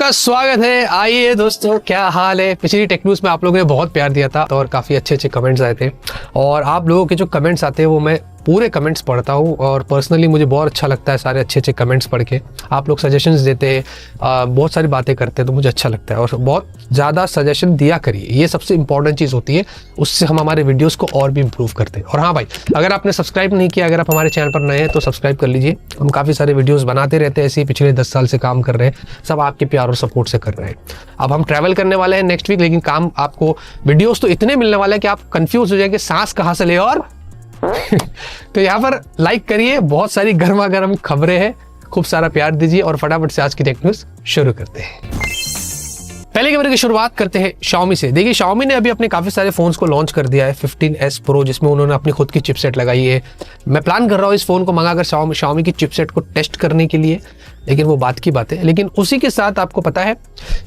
सबका स्वागत है। आइए दोस्तों, क्या हाल है। पिछली टेक न्यूज़ में आप लोगों ने बहुत प्यार दिया था और काफ़ी अच्छे कमेंट्स आए थे और आप लोगों के जो कमेंट्स आते हैं वो मैं पूरे कमेंट्स पढ़ता हूँ और पर्सनली मुझे बहुत अच्छा लगता है सारे अच्छे कमेंट्स पढ़ के। आप लोग सजेशंस देते हैं, बहुत सारी बातें करते हैं तो मुझे अच्छा लगता है और बहुत ज़्यादा सजेशन दिया करिए, ये सबसे इंपॉर्टेंट चीज़ होती है। उससे हम हमारे वीडियोज़ को और भी इम्प्रूव करते हैं। और हाँ भाई, अगर आपने सब्सक्राइब नहीं किया, अगर आप हमारे चैनल पर नए हैं तो सब्सक्राइब कर लीजिए। हम काफ़ी सारे वीडियोज़ बनाते रहते हैं, ऐसे ही पिछले 10 साल से काम कर रहे हैं, सब आपके प्यार और सपोर्ट से कर रहे हैं। अब हम ट्रैवल करने वाले हैं नेक्स्ट वीक, लेकिन काम आपको वीडियोज़ तो इतने मिलने वाले हैं कि आप कन्फ्यूज हो जाएंगे सांस कहाँ से ले। और तो यहाँ पर लाइक करिए, बहुत सारी गर्मा गर्म खबरें हैं, खूब सारा प्यार दीजिए और फटाफट से आज की टेक न्यूज़ शुरू करते हैं। पहले खबर की शुरुआत करते हैं Xiaomi से। देखिए, Xiaomi ने अभी अपने काफ़ी सारे फ़ोन्स को लॉन्च कर दिया है 15S Pro, जिसमें उन्होंने अपनी खुद की चिपसेट लगाई है। मैं प्लान कर रहा हूँ इस फ़ोन को मंगाकर Xiaomi की चिपसेट को टेस्ट करने के लिए, लेकिन वो बात की बात है। लेकिन उसी के साथ आपको पता है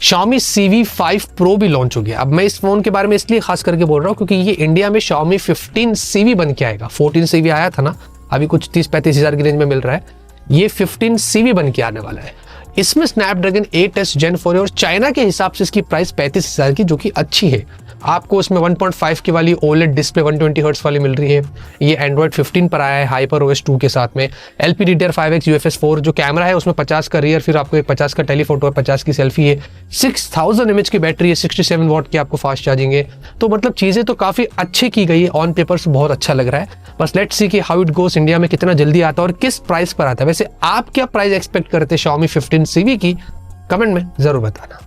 Xiaomi CV5 Pro भी लॉन्च हो गया। अब मैं इस फ़ोन के बारे में इसलिए खास करके बोल रहा हूँ क्योंकि ये इंडिया में Xiaomi 15CV बन के आएगा। 14CV आया था ना, अभी कुछ 30-35 हज़ार की रेंज में मिल रहा है, ये 15CV बन के आने वाला है। इसमें स्नैपड्रैगन 8S Gen 4 है और चाइना के हिसाब से इसकी प्राइस 35,000 की, जो कि अच्छी है। आपको इसमें 1.5 की वाली OLED डिस्प्ले 120 हर्ट्ज वाली मिल रही है। ये Android 15 पर आया है HyperOS 2 के साथ में। LPDDR5X UFS 4 जो कैमरा है उसमें 50 का रियर, फिर आपको एक 50 का टेलीफोटो है, 50 की सेल्फी है, 6000 mAh की बैटरी है, 67 वॉट की आपको फास्ट चार्जिंग है। तो मतलब चीज़ें तो काफ़ी अच्छी की गई है, ऑन पेपर से बहुत अच्छा लग रहा है। बस लेट्स सी कि हाउ इट गोस, इंडिया में कितना जल्दी आता है और किस प्राइस पर आता है। वैसे आप क्या प्राइस एक्सपेक्ट करते हैं Xiaomi 15CV की, कमेंट में जरूर बताना।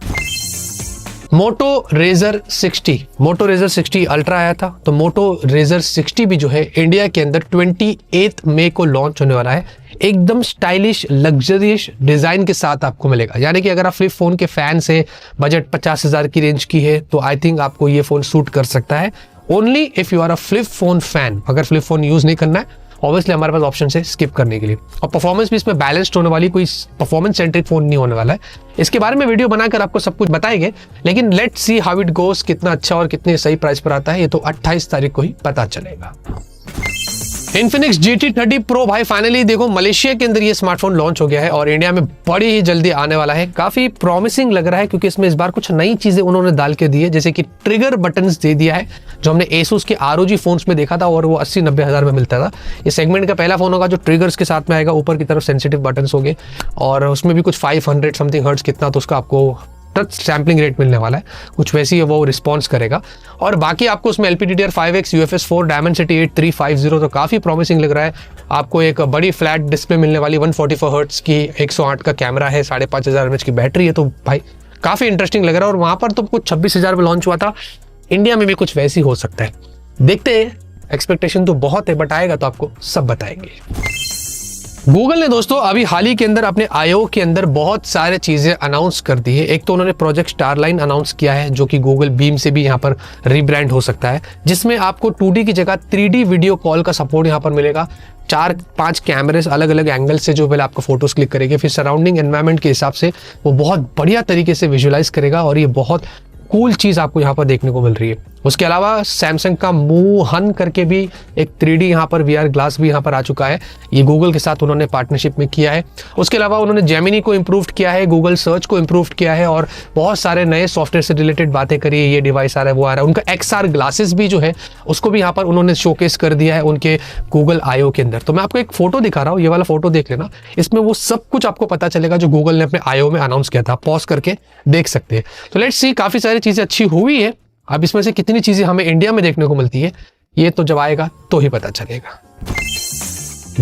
Moto Razr 60 अल्ट्रा आया था, तो Moto Razr 60 भी जो है इंडिया के अंदर 28 मई को लॉन्च होने वाला है। एकदम स्टाइलिश लग्जरियस डिजाइन के साथ आपको मिलेगा। यानी कि अगर आप फ्लिप फोन के फैन से, बजट 50,000 की रेंज की है, तो आई थिंक आपको ये फोन सूट कर सकता है। Only if you are a flip phone fan. अगर फ्लिप फोन यूज नहीं करना है, ऑब्वियसली हमारे पास ऑप्शन है स्किप करने के लिए। और परफॉर्मेंस भी इसमें बैलेंस्ड होने वाली, कोई परफॉर्मेंस सेंट्रिक फोन नहीं होने वाला है। इसके बारे में वीडियो बनाकर आपको सब कुछ बताएंगे, लेकिन let's see how it goes, कितना अच्छा और कितने सही प्राइस पर आता है, ये तो 28 तारीख को ही पता चलेगा। Infinix GT30 Pro भाई फाइनली देखो मलेशिया के अंदर ये स्मार्टफोन लॉन्च हो गया है और इंडिया में बड़ी ही जल्दी आने वाला है। काफी प्रॉमिसिंग लग रहा है क्योंकि इसमें इस बार कुछ नई चीजें उन्होंने डाल के दी है, जैसे कि ट्रिगर बटन्स दे दिया है, जो हमने Asus के ROG फोन्स में देखा था और वो 80-90 हज़ार में मिलता था। ये सेगमेंट का पहला फोन होगा जो ट्रिगर्स के साथ में आएगा, ऊपर की तरफ सेंसिटिव बटन्स होंगे और उसमें भी कुछ 500 समथिंग हर्ट्ज कितना, तो उसका आपको टच सैम्पलिंग रेट मिलने वाला है, कुछ वैसी है वो रिस्पॉन्स करेगा। और बाकी आपको उसमें LPDDR5X UFS 4 Dimensity 8350, तो काफ़ी प्रॉमिसिंग लग रहा है। आपको एक बड़ी फ्लैट डिस्प्ले मिलने वाली, 144 हर्ट्ज की, 108 का कैमरा है, 5500 mAh की बैटरी है, तो भाई काफ़ी इंटरेस्टिंग लग रहा है। और वहाँ पर तो कुछ 26,000 में लॉन्च हुआ था, इंडिया में भी कुछ वैसी हो सकता है, देखते हैं। एक्सपेक्टेशन तो बहुत है, बट आएगा तो आपको सब बताएंगे। गूगल ने दोस्तों अभी हाल ही के अंदर अपने I/O के अंदर बहुत सारे चीजें अनाउंस कर दी है। एक तो उन्होंने प्रोजेक्ट स्टारलाइन अनाउंस किया है, जो कि गूगल बीम से भी यहाँ पर रीब्रांड हो सकता है, जिसमें आपको 2D की जगह 3D वीडियो कॉल का सपोर्ट यहाँ पर मिलेगा। 4-5 कैमरे अलग अलग एंगल से जो पहले आपको फोटोज क्लिक करेंगे, फिर सराउंडिंग एनवायरनमेंट के हिसाब से वो बहुत बढ़िया तरीके से विजुअलाइज करेगा और ये बहुत कूल चीज आपको यहाँ पर देखने को मिल रही है। उसके अलावा सैमसंग का मूहन करके भी एक 3D यहाँ पर VR ग्लास भी यहाँ पर आ चुका है, ये गूगल के साथ उन्होंने पार्टनरशिप में किया है। उसके अलावा उन्होंने जेमिनी को इम्प्रूव किया है, गूगल सर्च को इम्प्रूव किया है और बहुत सारे नए सॉफ्टवेयर से रिलेटेड बातें करी है। ये डिवाइस आ रहा है, वो आ रहा है। उनका XR ग्लासेस भी जो है उसको भी यहाँ पर उन्होंने शोकेस कर दिया है उनके गूगल I/O के अंदर। तो मैं आपको एक फोटो दिखा रहा हूँ, ये वाला फोटो देख लेना, इसमें वो सब कुछ आपको पता चलेगा जो गूगल ने अपने I/O में अनाउंस किया था। पॉज करके देख सकते हैं। तो लेट्स सी, काफी सारी चीजें अच्छी हुई है। अब इसमें से कितनी चीजें हमें इंडिया में देखने को मिलती है, ये तो जब आएगा तो ही पता चलेगा।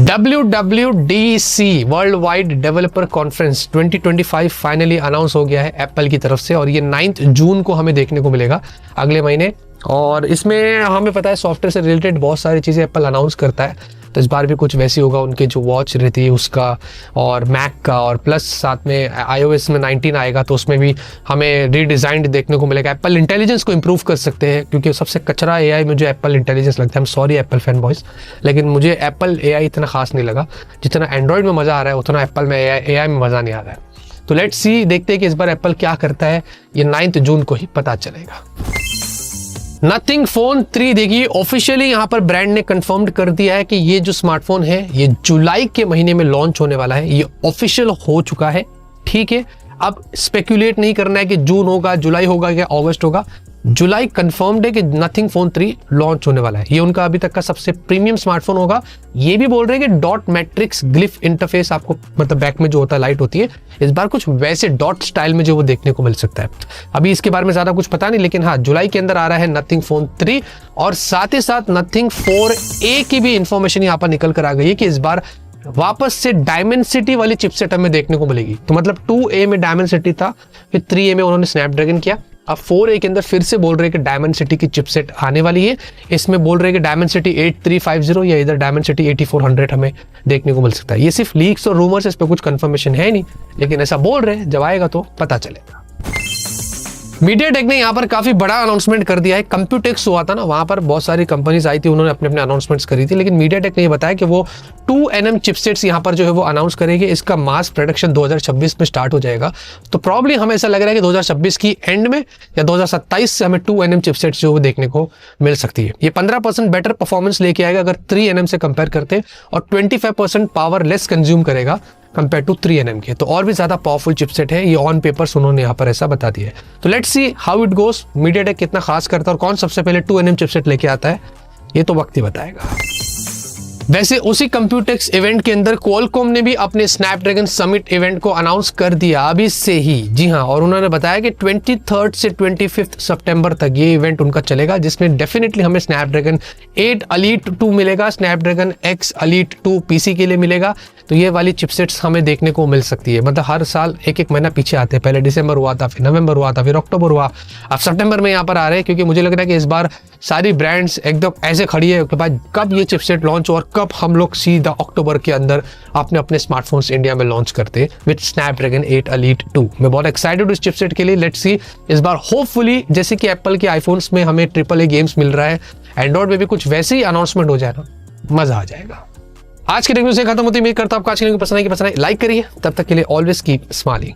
WWDC world wide developer conference 2025 finally announce हो गया है एप्पल की तरफ से और ये 9 जून को हमें देखने को मिलेगा, अगले महीने। और इसमें हमें पता है सॉफ्टवेयर से रिलेटेड बहुत सारी चीज़ें एप्पल अनाउंस करता है, तो इस बार भी कुछ वैसी होगा। उनके जो वॉच रहती है उसका और मैक का, और प्लस साथ में iOS में 19 आएगा तो उसमें भी हमें रीडिज़ाइंड देखने को मिलेगा। एप्पल इंटेलिजेंस को इम्प्रूव कर सकते हैं, क्योंकि सबसे कचरा AI मुझे एप्पल इंटेलिजेंस लगता है। सॉरी एप्पल फैन बॉयज़, लेकिन मुझे एप्पल AI इतना खास नहीं लगा। जितना एंड्रॉयड में मज़ा आ रहा है उतना एप्पल में AI में मज़ा नहीं आ रहा है। तो लेट्स सी, देखते हैं कि इस बार एप्पल क्या करता है, ये 9 जून को ही पता चलेगा। नथिंग फोन 3 देखिए ऑफिशियली यहाँ पर ब्रांड ने कंफर्म कर दिया है कि ये जो स्मार्टफोन है ये जुलाई के महीने में लॉन्च होने वाला है। ये ऑफिशियल हो चुका है, ठीक है। अब स्पेक्यूलेट नहीं करना है कि जून होगा, जुलाई होगा या अगस्त होगा। जुलाई कंफर्म्ड है कि नथिंग फोन 3 लॉन्च होने वाला है। ये उनका अभी तक का सबसे प्रीमियम स्मार्टफोन होगा। ये भी बोल रहे हैं कि डॉट मैट्रिक्स ग्लिफ इंटरफेस आपको मतलब बैक में जो होता है लाइट होती है, इस बार कुछ वैसे डॉट स्टाइल में जो वो देखने को मिल सकता है। अभी इसके बारे में ज्यादा कुछ पता नहीं, लेकिन हाँ जुलाई के अंदर आ रहा है नथिंग फोन 3 और साथ ही साथ नथिंग 4A की भी इंफॉर्मेशन यहाँ पर निकल कर आ गई है कि इस बार वापस से डायमेंसिटी वाली चिपसेट हमें देखने को मिलेगी। तो मतलब 2A में डायमेंसिटी था, फिर 3A में उन्होंने स्नैपड्रैगन किया, अब 4A के अंदर फिर से बोल रहे हैं कि डायमेंसिटी की चिपसेट आने वाली है। इसमें बोल रहे हैं कि डायमेंसिटी 8350 या इधर डायमेंसिटी 8400 हमें देखने को मिल सकता है। ये सिर्फ लीक्स और रूमर्स, इस पर कुछ कंफर्मेशन है नहीं, लेकिन ऐसा बोल रहे हैं, जब आएगा तो पता चलेगा। मीडियाटेक ने यहाँ पर काफी बड़ा अनाउंसमेंट कर दिया है। कंप्यूटेक्स हुआ था ना, वहां पर बहुत सारी कंपनीज आई थी, उन्होंने अपने अपने अनाउंसमेंट्स करी थी, लेकिन मीडियाटेक ने ये बताया कि वो 2nm चिपसेट्स यहाँ पर जो है वो अनाउंस करेंगे। इसका मास प्रोडक्शन 2026 में स्टार्ट हो जाएगा। तो प्रॉब्ली हमें ऐसा लग रहा है कि 2026 की एंड में या 2027 से हमें 2nm चिपसेट्स जो वो देखने को मिल सकती है। ये 15% बेटर परफॉर्मेंस लेके आएगा अगर 3nm से कंपेयर करते, और 25% पावर लेस कंज्यूम करेगा कंपेयर टू 3nm के। तो और भी ज्यादा पावरफुल चिपसेट है ये, ऑन पेपर्स उन्होंने यहाँ पर ऐसा बता दिया है। तो let's see how it goes, MediaTek कितना खास करता है और कौन सबसे पहले 2nm चिपसेट लेके आता है, ये तो वक्त ही बताएगा। वैसे उसी कंप्यूटेक्स इवेंट के अंदर क्वालकॉम ने भी अपने स्नैपड्रैगन समिट इवेंट को अनाउंस कर दिया अभी से ही। जी हाँ, और उन्होंने बताया कि 23 से 25 सितंबर तक ये इवेंट उनका चलेगा, जिसमें डेफिनेटली हमें स्नैपड्रैगन 8 Elite 2 मिलेगा, स्नैपड्रैगन X Elite 2 पीसी के लिए मिलेगा। तो ये वाली चिपसेट्स हमें देखने को मिल सकती है। मतलब हर साल एक एक महीना पीछे आते हैं, पहले दिसंबर हुआ था, फिर नवंबर हुआ था, फिर अक्टूबर हुआ, अब सितंबर में यहाँ पर आ रहे हैं, क्योंकि मुझे लग रहा है कि इस बार सारी ब्रांड्स एकदम ऐसे खड़ी है कि भाई कब ये चिपसेट लॉन्च और कब हम लोग सीधा अक्टूबर के अंदर अपने अपने स्मार्टफोन्स इंडिया में लॉन्च करते विद स्नैपड्रैगन 8 Elite 2। मैं बहुत एक्साइटेड हूँ इस चिपसेट के लिए। लेट्स सी इस बार होपफुली जैसे कि एप्पल के आईफोन्स में हमें AAA गेम्स मिल रहा है, एंड्रॉइड में भी कुछ वैसे ही अनाउंसमेंट हो जाए ना, मजा आ जाएगा। आज के टेक न्यूज़ से खत्म होती है। उम्मीद करता हूं आपको आज की वीडियो पसंद आई, लाइक करिए। तब तक के लिए ऑलवेज कीप स्माइलिंग।